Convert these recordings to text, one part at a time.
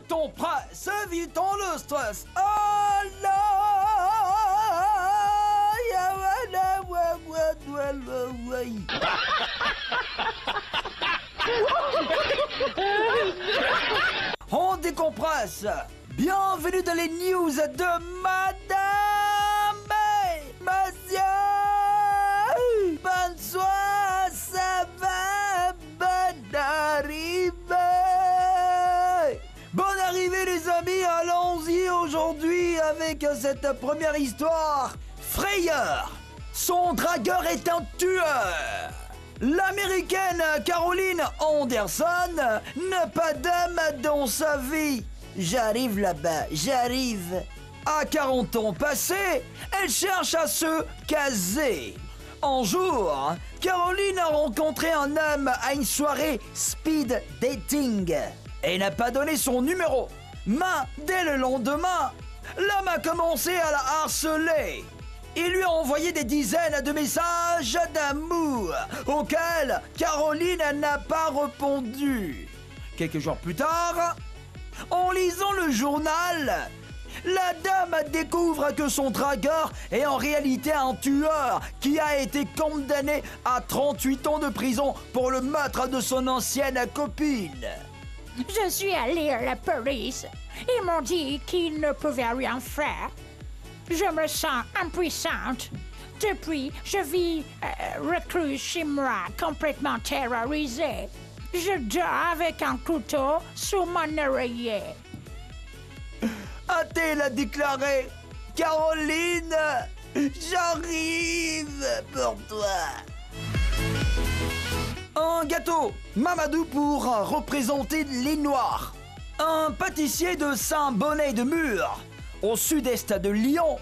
ton presse, évitons le stress. Oh là! On décompresse. Bienvenue dans les news de Madame Monsieur. Bonsoir, ça va? Bonne arrivée. Bonne arrivée les amis, allons-y aujourd'hui avec cette première histoire. Frayeur, son dragueur est un tueur. L'américaine Caroline Anderson n'a pas d'âme dans sa vie. J'arrive là-bas, j'arrive. À 40 ans passés, elle cherche à se caser. Un jour, Caroline a rencontré un homme à une soirée speed dating et n'a pas donné son numéro. Mais dès le lendemain, l'homme a commencé à la harceler. Il lui a envoyé des dizaines de messages d'amour auxquels Caroline n'a pas répondu. Quelques jours plus tard, en lisant le journal, la dame découvre que son dragueur est en réalité un tueur qui a été condamné à 38 ans de prison pour le meurtre de son ancienne copine. Je suis allée à la police. Ils m'ont dit qu'ils ne pouvaient rien faire. Je me sens impuissante. Depuis, je vis reclus chez moi, complètement terrorisée. Je dors avec un couteau sous mon oreiller. A-t-elle a déclaré: Caroline, j'arrive pour toi. Un gâteau Mamadou pour représenter les Noirs. Un pâtissier de Saint-Bonnet-de-Mur, au sud-est de Lyon,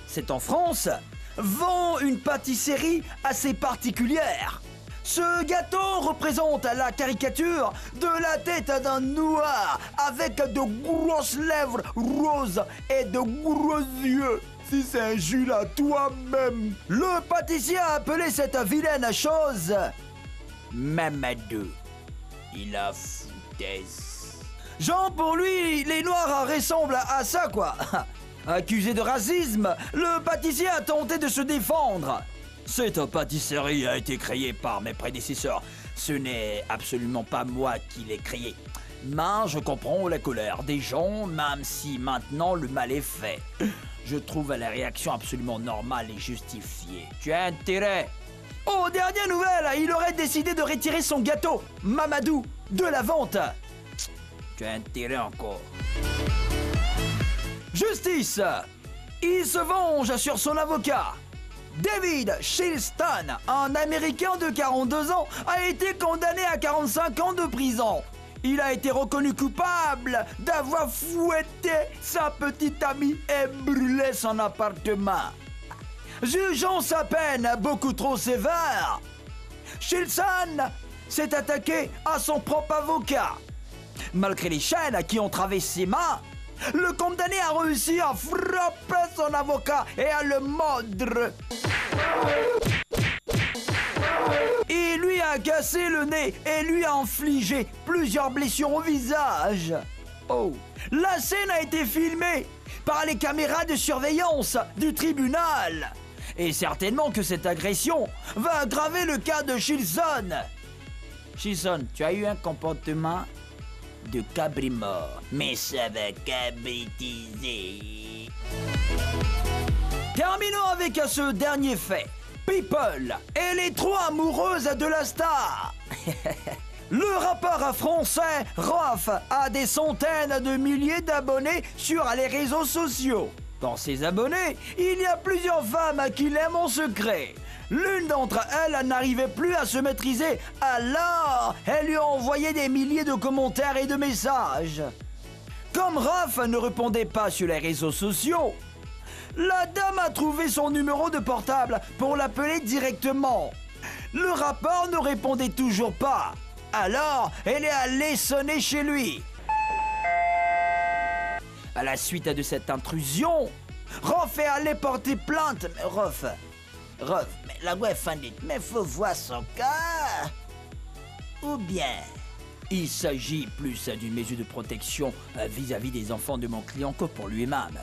c'est en France, vend une pâtisserie assez particulière. Ce gâteau représente la caricature de la tête d'un noir avec de grosses lèvres roses et de gros yeux. Si c'est un Jules à toi-même. Le pâtissier a appelé cette vilaine chose Mamadou. Il a foutaise. Genre pour lui, les noirs ressemblent à ça quoi. Accusé de racisme, le pâtissier a tenté de se défendre. Cette pâtisserie a été créée par mes prédécesseurs. Ce n'est absolument pas moi qui l'ai créée. Mais je comprends la colère des gens, même si maintenant le mal est fait. Je trouve la réaction absolument normale et justifiée. Tu as intérêt. Aux dernières nouvelles, il aurait décidé de retirer son gâteau, Mamadou, de la vente. Tu as intérêt encore. Justice. Il se venge sur son avocat. David Shilston, un Américain de 42 ans, a été condamné à 45 ans de prison. Il a été reconnu coupable d'avoir fouetté sa petite amie et brûlé son appartement. Jugeant sa peine beaucoup trop sévère, Shilston s'est attaqué à son propre avocat. Malgré les chaînes qui ont traversé ses mains, le condamné a réussi à frapper son avocat et à le mordre. Il lui a cassé le nez et lui a infligé plusieurs blessures au visage. Oh. La scène a été filmée par les caméras de surveillance du tribunal. Et certainement que cette agression va aggraver le cas de Shilston. Shilston, tu as eu un comportement de cabri mort, mais ça va cabritiser. Terminons avec ce dernier fait. People, elle est trop amoureuse de la star. Le rappeur français Rof a des centaines de milliers d'abonnés sur les réseaux sociaux. Dans ses abonnés, il y a plusieurs femmes qui l'aiment en secret. L'une d'entre elles n'arrivait plus à se maîtriser, alors elle lui a envoyé des milliers de commentaires et de messages. Comme Raph ne répondait pas sur les réseaux sociaux, la dame a trouvé son numéro de portable pour l'appeler directement. Le rappeur ne répondait toujours pas, alors elle est allée sonner chez lui. À la suite de cette intrusion, Raph est allé porter plainte. Mais Raph, mais la voix est fandite, mais faut voir son cas. Ou bien, Il s'agit plus d'une mesure de protection vis-à-vis des enfants de mon client que pour lui-même.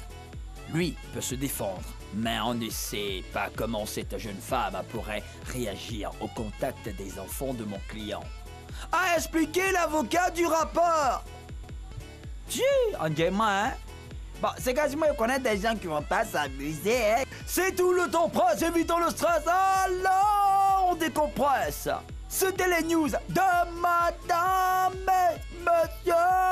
Lui peut se défendre, mais on ne sait pas comment cette jeune femme pourrait réagir au contact des enfants de mon client. A expliqué l'avocat du rapport. On dirait moi, hein? Bon, c'est quasiment connaître des gens qui vont pas s'amuser, hein? C'est tout le temps presse, évitons le stress. Alors, on décompresse. C'était les news de Madame et Monsieur.